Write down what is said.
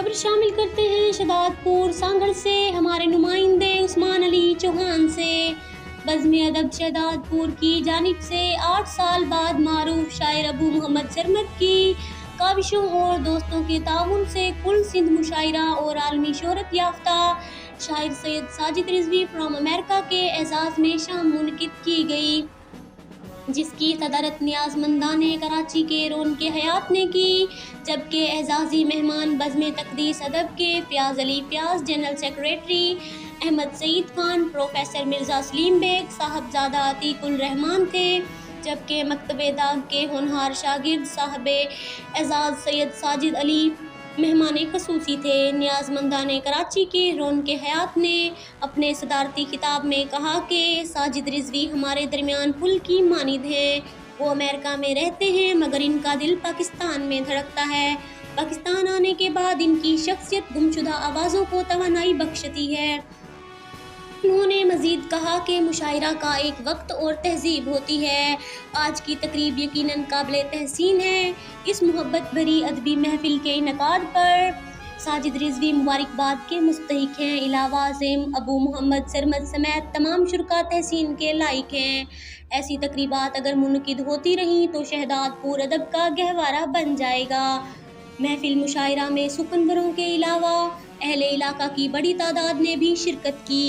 खबर शामिल करते हैं शहदादपुर सांगड़ से हमारे नुमाइंदे उस्मान अली चौहान से। बज़्म अदब शहदादपुर की जानिब से 8 साल बाद मारूफ शायर अबू मोहम्मद सरमद की काविशों और दोस्तों के ताउन से कुल सिंध मुशायरा और आलमी शोहरत याफ्ता शायर सैयद साजिद रिजवी फ्राम अमेरिका के एजाज़ में शाम मुनक़िद की गई, जिसकी सदारत नियाज़मंदान कराची के रोन के हयात ने की, जबकि एजाज़ी मेहमान बज़्म तक़दीस अदब के Fayyaz Ali Fayyaz, general secretary Ahmed Saeed Khan, professor Mirza Saleem Baig, Sahibzada Atiqul Rahman थे, जबकि मकतबे दाग के होनहार शागिर्द साहब एजाज़ सैयद साजिद अली मेहमान खसूसी थे। नियाज़मंदान कराची के रोन के हयात ने अपने सदारती खिताब में कहा कि साजिद रिजवी हमारे दरमियान पुल की मानिद हैं। वो अमेरिका में रहते हैं मगर इनका दिल पाकिस्तान में धड़कता है। पाकिस्तान आने के बाद इनकी शख्सियत गुमशुदा आवाज़ों को तवानाई बख्शती है। उन्होंने मज़ीद कहा कि मुशायरा का एक वक्त और तहजीब होती है। आज की तकरीब यकीनन काबिल तहसीन है। इस मोहब्बत भरी अदबी महफिल के इनकाद पर साजिद रिजवी मुबारकबाद के मुस्तहिक हैं। इलावा अज़ीम अबू मोहम्मद सरमद समेत तमाम शुरका तहसीन के लायक हैं। ऐसी तकरीबात अगर मुनक़िद होती रहीं तो शहदादपुर अदब का गहवारा बन जाएगा। महफिल मुशायरा में सुखनवरों के अलावा अहले इलाका की बड़ी तादाद ने भी शिरकत की।